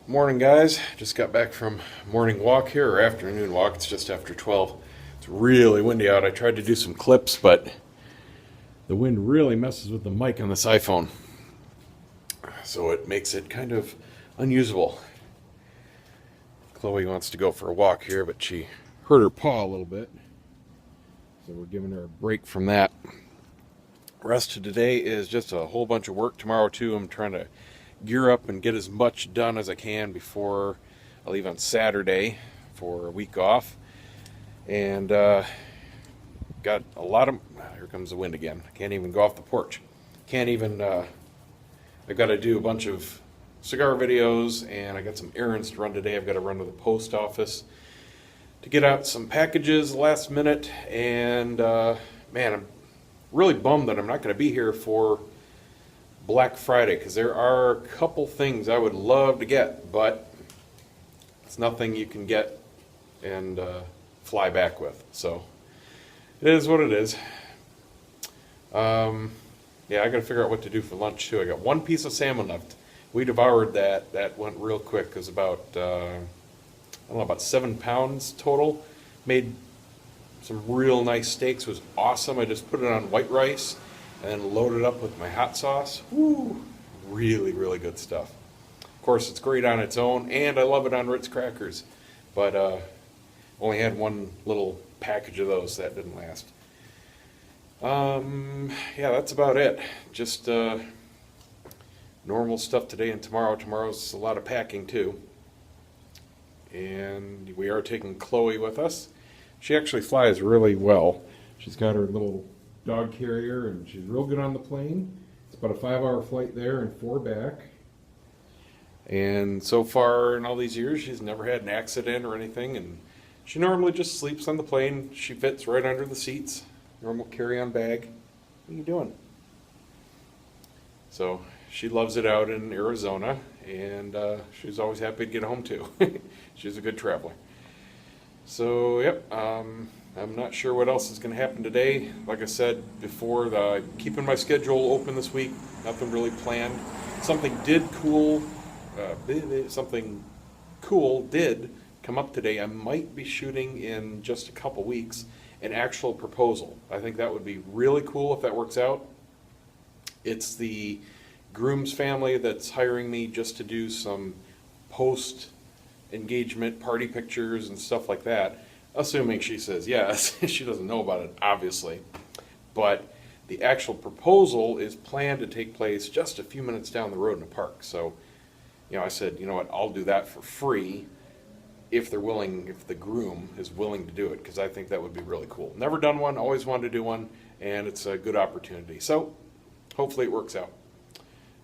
Morning, guys. Just got back from morning walk here, or afternoon walk. It's just after 12. It's really windy out. I tried to do some clips, but the wind really messes with the mic on this iPhone. So it makes it kind of unusable. Chloe wants to go for a walk here, but she hurt her paw a little bit. So we're giving her a break from that. Rest of today is just a whole bunch of work. Tomorrow, too, I'm trying to gear up and get as much done as I can before I leave on Saturday for a week off. And got a lot of, here comes the wind again. I can't even go off the porch. Can't even, I've got to do a bunch of cigar videos, and I got some errands to run today. I've got to run to the post office to get out some packages last minute. And man, I'm really bummed that I'm not going to be here for Black Friday, because there are a couple things I would love to get, but it's nothing you can get and fly back with. So it is what it is. Yeah, I got to figure out what to do for lunch too. I got one piece of salmon left. We devoured that. That went real quick. It was about I don't know, about 7 pounds total. Made some real nice steaks. It was awesome. I just put it on white rice and then load it up with my hot sauce. Woo! Really, really good stuff. Of course, it's great on its own, and I love it on Ritz crackers. But only had one little package of those. That didn't last. Yeah, that's about it. Just normal stuff today and tomorrow. Tomorrow's a lot of packing, too. And we are taking Chloe with us. She actually flies really well. She's got her little dog carrier, and she's real good on the plane. It's about a 5-hour flight there and 4 back. And so far in all these years, she's never had an accident or anything. And she normally just sleeps on the plane. She fits right under the seats. Normal carry-on bag. What are you doing? So she loves it out in Arizona, and she's always happy to get home too. She's a good traveler. So, yep, I'm not sure what else is going to happen today. Like I said before, keeping my schedule open this week. Nothing really planned. Something cool did come up today. I might be shooting in just a couple weeks an actual proposal. I think that would be really cool if that works out. It's the groom's family that's hiring me just to do some post engagement party pictures and stuff like that, assuming she says yes. She doesn't know about it, obviously, but the actual proposal is planned to take place just a few minutes down the road in a park. So, I said, you know what, I'll do that for free if they're willing, if the groom is willing to do it, because I think that would be really cool. Never done one, always wanted to do one, and it's a good opportunity. So hopefully it works out.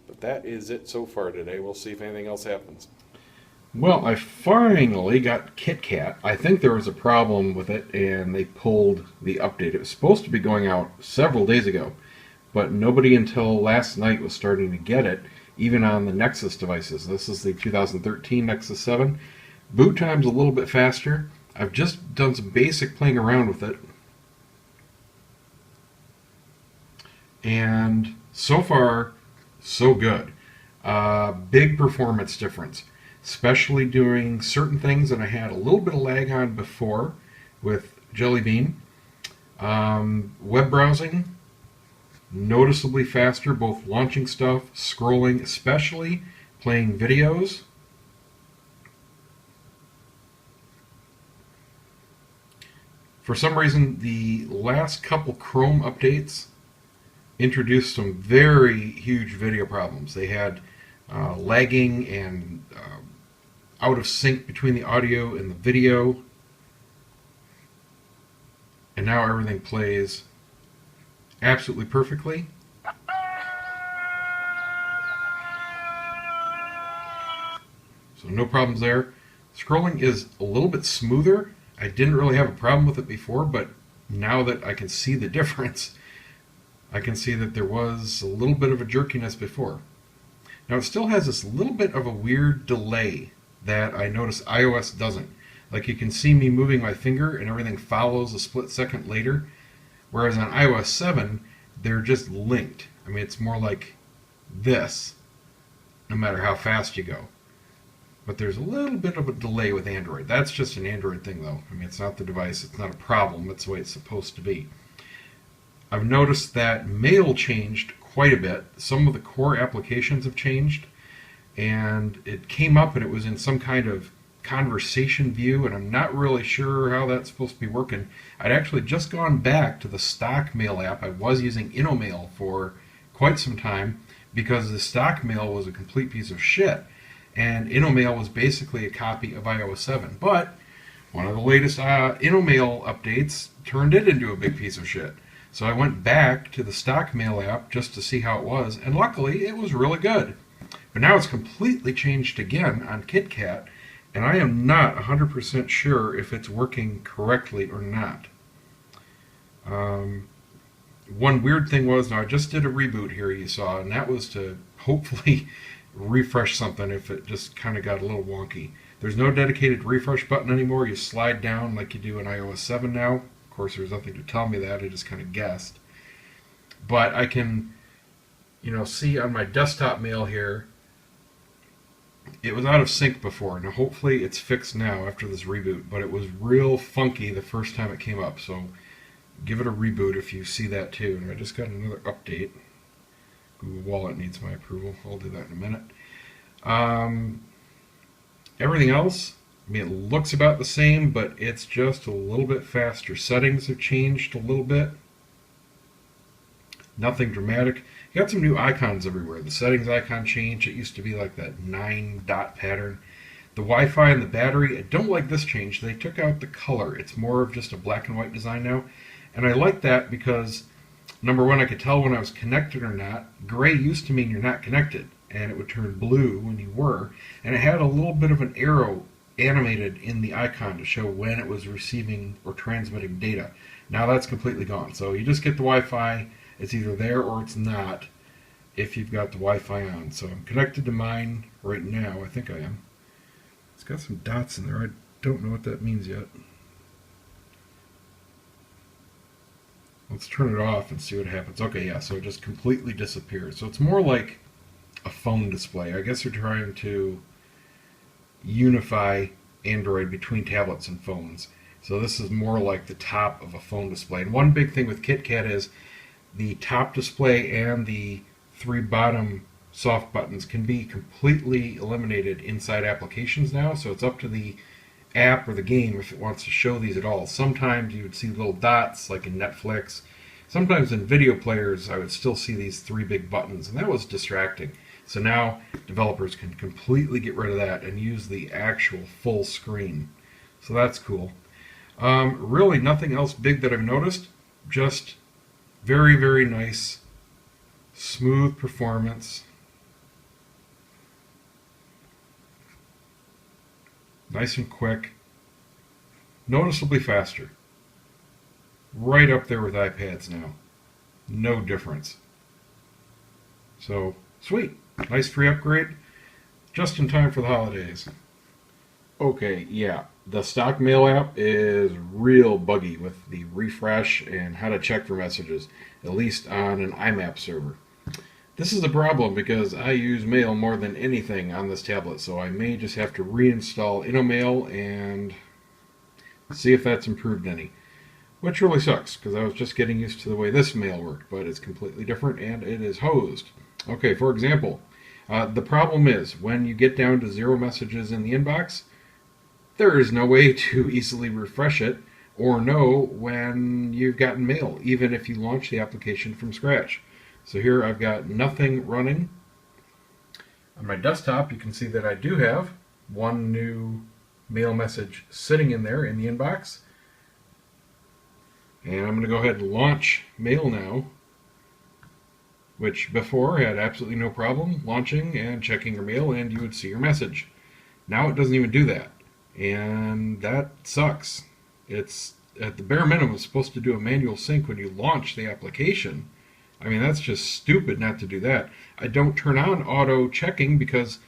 But that is it so far today. We'll see if anything else happens. Well, I finally got KitKat. I think there was a problem with it, and they pulled the update. It was supposed to be going out several days ago, but nobody until last night was starting to get it, even on the Nexus devices. This is the 2013 Nexus 7. Boot time's a little bit faster. I've just done some basic playing around with it, and so far, so good. Big performance difference, especially doing certain things that I had a little bit of lag on before with Jelly Bean. Web browsing, noticeably faster, both launching stuff, scrolling, especially playing videos. For some reason, the last couple Chrome updates introduced some very huge video problems. They had lagging and out of sync between the audio and the video, and now everything plays absolutely perfectly. So no problems there. Scrolling is a little bit smoother. I didn't really have a problem with it before, but now that I can see the difference, I can see that there was a little bit of a jerkiness before. Now it still has this little bit of a weird delay that I notice iOS doesn't. Like, you can see me moving my finger and everything follows a split second later, whereas on iOS 7 they're just linked. I mean, it's more like this, no matter how fast you go. but there's a little bit of a delay with Android. That's just an Android thing, though. I mean, it's not the device, it's not a problem, it's the way it's supposed to be. I've noticed that Mail changed quite a bit. Some of the core applications have changed, and it came up and it was in some kind of conversation view, and I'm not really sure how that's supposed to be working. I'd actually just gone back to the stock Mail app. I was using InnoMail for quite some time because the stock Mail was a complete piece of shit, and InnoMail was basically a copy of iOS 7. But one of the latest InnoMail updates turned it into a big piece of shit. So I went back to the stock Mail app just to see how it was, and luckily it was really good. But now it's completely changed again on KitKat, and I am not 100% sure if it's working correctly or not. One weird thing was, now I just did a reboot here, you saw, and that was to hopefully refresh something if it just kind of got a little wonky. There's no dedicated refresh button anymore. You slide down like you do in iOS 7 now. Of course, there's nothing to tell me that. I just kind of guessed. But I can, see on my desktop Mail here, it was out of sync before. Now, hopefully it's fixed now after this reboot, but it was real funky the first time it came up. So give it a reboot if you see that too. And I just got another update. Google Wallet needs my approval. I'll do that in a minute. Everything else, I mean, it looks about the same, but it's just a little bit faster. Settings have changed a little bit. Nothing dramatic. You got some new icons everywhere. The settings icon changed. It used to be like that 9-dot pattern. The Wi-Fi and the battery, I don't like this change. They took out the color. It's more of just a black and white design now. And I like that because, number one, I could tell when I was connected or not. Gray used to mean you're not connected, and it would turn blue when you were. And it had a little bit of an arrow animated in the icon to show when it was receiving or transmitting data. Now that's completely gone. So you just get the Wi-Fi. It's either there or it's not if you've got the Wi-Fi on. So I'm connected to mine right now. I think I am. It's got some dots in there. I don't know what that means yet. Let's turn it off and see what happens. Okay, yeah, so it just completely disappears. So it's more like a phone display. I guess they're trying to unify Android between tablets and phones. So this is more like the top of a phone display. And one big thing with KitKat is the top display and the 3 bottom soft buttons can be completely eliminated inside applications now. So it's up to the app or the game if it wants to show these at all. Sometimes you would see little dots like in Netflix. Sometimes in video players I would still see these 3 big buttons, and that was distracting. So now developers can completely get rid of that and use the actual full screen. So that's cool. Really nothing else big that I've noticed. Just very, very nice, smooth performance. Nice and quick. Noticeably faster. Right up there with iPads now. No difference. So, sweet. Nice free upgrade. Just in time for the holidays. Okay, yeah. The stock Mail app is real buggy with the refresh and how to check for messages, at least on an IMAP server. This is a problem because I use Mail more than anything on this tablet, so I may just have to reinstall InnoMail and see if that's improved any. Which really sucks, because I was just getting used to the way this Mail worked, but it's completely different and it is hosed. Okay, for example, the problem is when you get down to 0 messages in the inbox, there is no way to easily refresh it or know when you've gotten mail, even if you launch the application from scratch. So here I've got nothing running. On my desktop, you can see that I do have 1 new mail message sitting in there in the inbox. And I'm going to go ahead and launch Mail now, which before had absolutely no problem launching and checking your mail, and you would see your message. Now it doesn't even do that. And that sucks. It's at the bare minimum it's supposed to do a manual sync when you launch the application. I mean, that's just stupid not to do that. I don't turn on auto checking because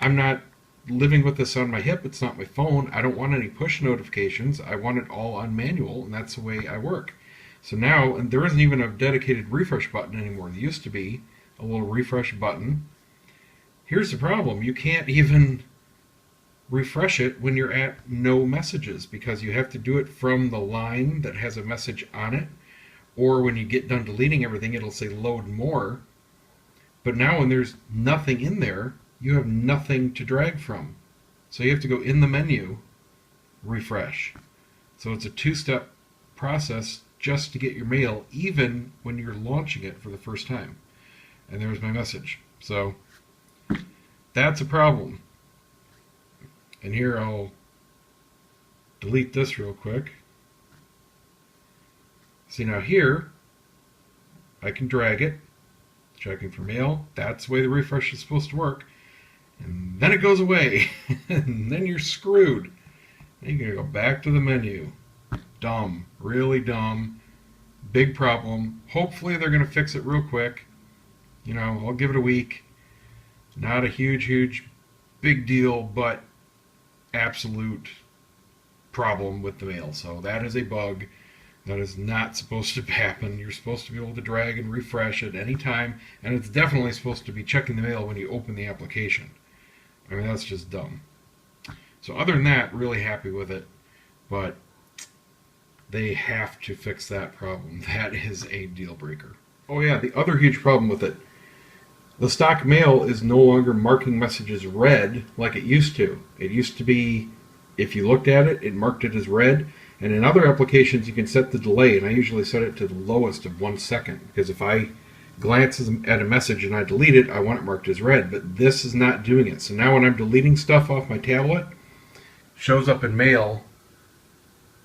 I'm not living with this on my hip. It's not my phone. I don't want any push notifications. I want it all on manual, and that's the way I work. So now, and there isn't even a dedicated refresh button anymore. There used to be a little refresh button. Here's the problem. You can't even refresh it when you're at no messages, because you have to do it from the line that has a message on it, or when you get done deleting everything, it'll say load more. But now when there's nothing in there, you have nothing to drag from. So you have to go in the menu, refresh. So it's a two-step process just to get your mail, even when you're launching it for the first time. And there's my message. So that's a problem. And here I'll delete this real quick. See, now here I can drag it, checking for mail. That's the way the refresh is supposed to work. And then it goes away. And then you're screwed. Then you're going to go back to the menu. Dumb. Really dumb. Big problem. Hopefully they're going to fix it real quick. You know, I'll give it a week. Not a huge, big deal, but absolute problem with the mail. So that is a bug. That is not supposed to happen. You're supposed to be able to drag and refresh at any time, and it's definitely supposed to be checking the mail when you open the application. I mean, that's just dumb. So other than that, really happy with it, but they have to fix that problem. That is a deal breaker. Oh yeah, the other huge problem with it, the stock mail is no longer marking messages red like it used to. It used to be, if you looked at it, it marked it as red. And in other applications, you can set the delay, and I usually set it to the lowest of 1 second, because if I glance at a message and I delete it, I want it marked as red, but this is not doing it. So now when I'm deleting stuff off my tablet, shows up in mail,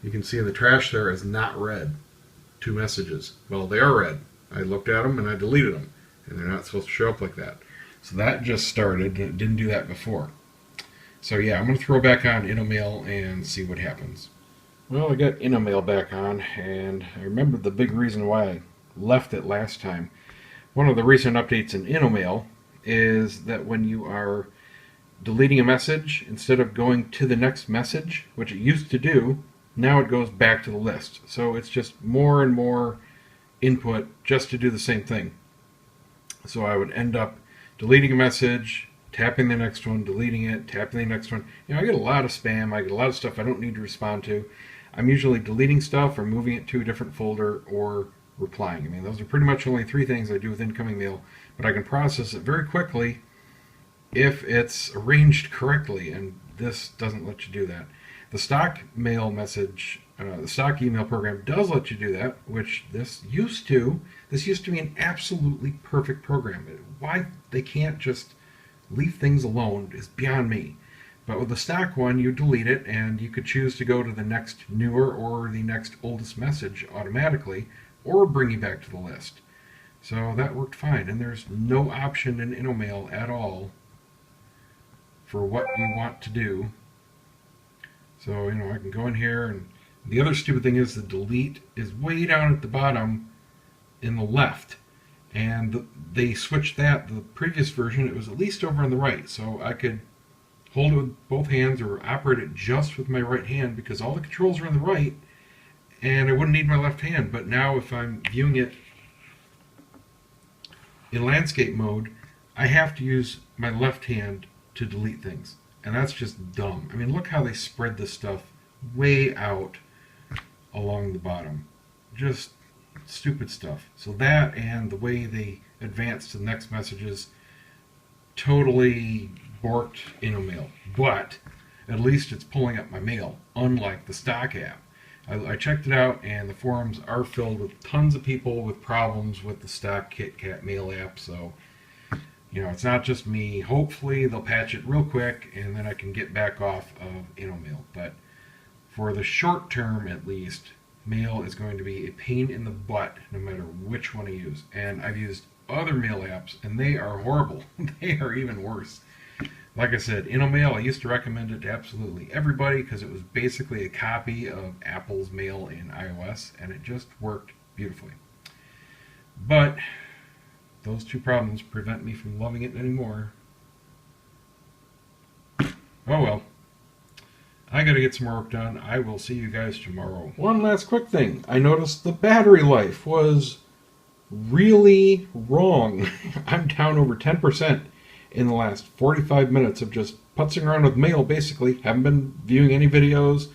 you can see in the trash there is not red. 2 messages. Well, they are red. I looked at them and I deleted them, and they're not supposed to show up like that. So that just started, and it didn't do that before. So yeah, I'm going to throw back on InnoMail and see what happens. Well, I got InnoMail back on, and I remember the big reason why I left it last time. One of the recent updates in InnoMail is that when you are deleting a message, instead of going to the next message, which it used to do, now it goes back to the list. So it's just more and more input just to do the same thing. So I would end up deleting a message, tapping the next one, deleting it, tapping the next one. You know, I get a lot of spam. I get a lot of stuff I don't need to respond to. I'm usually deleting stuff or moving it to a different folder or replying. I mean, those are pretty much only 3 things I do with incoming mail, but I can process it very quickly if it's arranged correctly, and this doesn't let you do that. The stock mail message, the stock email program does let you do that, which this used to be an absolutely perfect program. Why they can't just leave things alone is beyond me. But with the stock one, you delete it, and you could choose to go to the next newer or the next oldest message automatically, or bring you back to the list. So that worked fine, and there's no option in InnoMail at all for what you want to do. So, you know, I can go in here, and the other stupid thing is the delete is way down at the bottom in the left. And they switched that. The previous version, it was at least over on the right, so I could hold it with both hands or operate it just with my right hand, because all the controls are on the right, and I wouldn't need my left hand. But now if I'm viewing it in landscape mode, I have to use my left hand to delete things, and that's just dumb. I mean, look how they spread this stuff way out along the bottom. Just stupid stuff. So that, and the way they advance to the next messages, totally borked InnoMail. But at least it's pulling up my mail, unlike the stock app. I checked it out, and the forums are filled with tons of people with problems with the stock KitKat mail app. So, you know, it's not just me. Hopefully they'll patch it real quick, and then I can get back off of InnoMail. But for the short term, at least, mail is going to be a pain in the butt no matter which one I use. And I've used other mail apps, and they are horrible. They are even worse. Like I said, InnoMail, I used to recommend it to absolutely everybody because it was basically a copy of Apple's mail in iOS, and it just worked beautifully. But those 2 problems prevent me from loving it anymore. Oh well. I gotta get some more work done. I will see you guys tomorrow. One last quick thing. I noticed the battery life was really wrong. I'm down over 10% in the last 45 minutes of just putzing around with mail basically. Haven't been viewing any videos.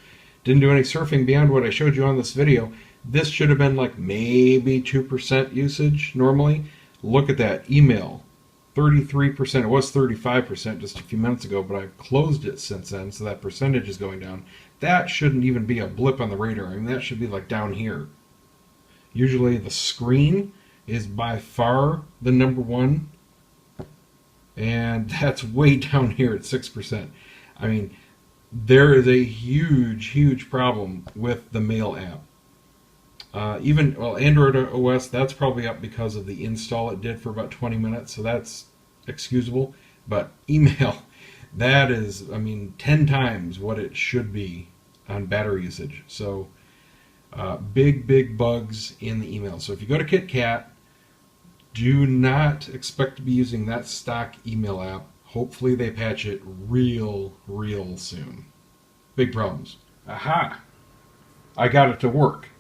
Didn't do any surfing beyond what I showed you on this video. This should have been like maybe 2% usage normally. Look at that. Email. 33%. It was 35% just a few minutes ago, but I've closed it since then, so that percentage is going down. That shouldn't even be a blip on the radar. I mean, that should be like down here. Usually the screen is by far the number one, and that's way down here at 6%. I mean, there is a huge problem with the Mail app. Android OS, that's probably up because of the install it did for about 20 minutes, so that's excusable. But email, that is, I mean, 10 times what it should be on battery usage. So big bugs in the email. So if you go to KitKat, do not expect to be using that stock email app. Hopefully they patch it real soon. Big problems. Aha! I got it to work.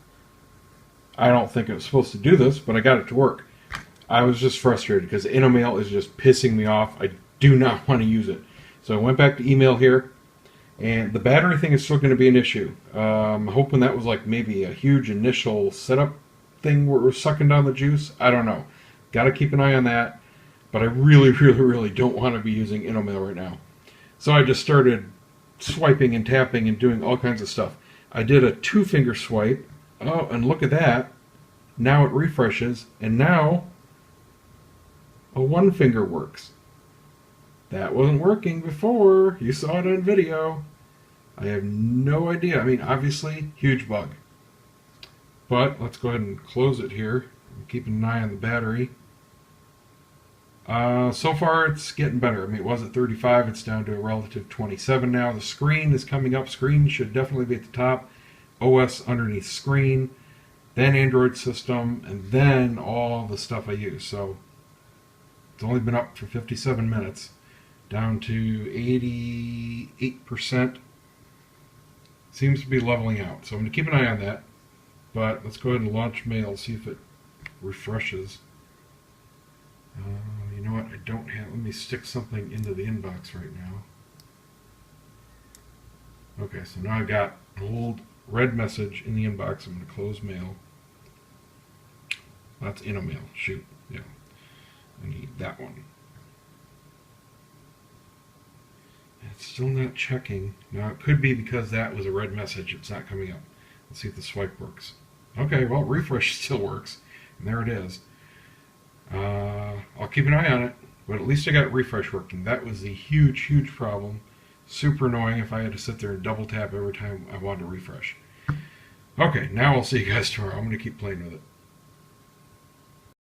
I don't think it was supposed to do this, but I got it to work. I was just frustrated because InnoMail is just pissing me off. I do not want to use it. So I went back to email here, and the battery thing is still going to be an issue. I'm hoping that was like maybe a huge initial setup thing where we're sucking down the juice. I don't know. Got to keep an eye on that, but I really don't want to be using InnoMail right now. So I just started swiping and tapping and doing all kinds of stuff. I did a 2-finger swipe. Oh, and look at that. Now it refreshes, and now a 1-finger works. That wasn't working before. You saw it on video. I have no idea. I mean, obviously, huge bug. But let's go ahead and close it here. I'm keeping an eye on the battery. So far, it's getting better. I mean, it was at 35. It's down to a relative 27 now. The screen is coming up. Screen should definitely be at the top. OS underneath screen, then Android system, and then all the stuff I use. So it's only been up for 57 minutes, down to 88%. Seems to be leveling out. So I'm going to keep an eye on that. But let's go ahead and launch Mail, see if it refreshes. You know what? I don't have. Let me stick something into the inbox right now. Okay, so now I've got an old red message in the inbox. I'm going to close Mail. That's InnoMail. Shoot. Yeah. I need that one. It's still not checking. Now, it could be because that was a red message. It's not coming up. Let's see if the swipe works. Okay, well, refresh still works. And there it is. I'll keep an eye on it, but at least I got refresh working. That was the huge problem. Super annoying if I had to sit there and double tap every time I wanted to refresh. Okay, now I'll see you guys tomorrow. I'm going to keep playing with it.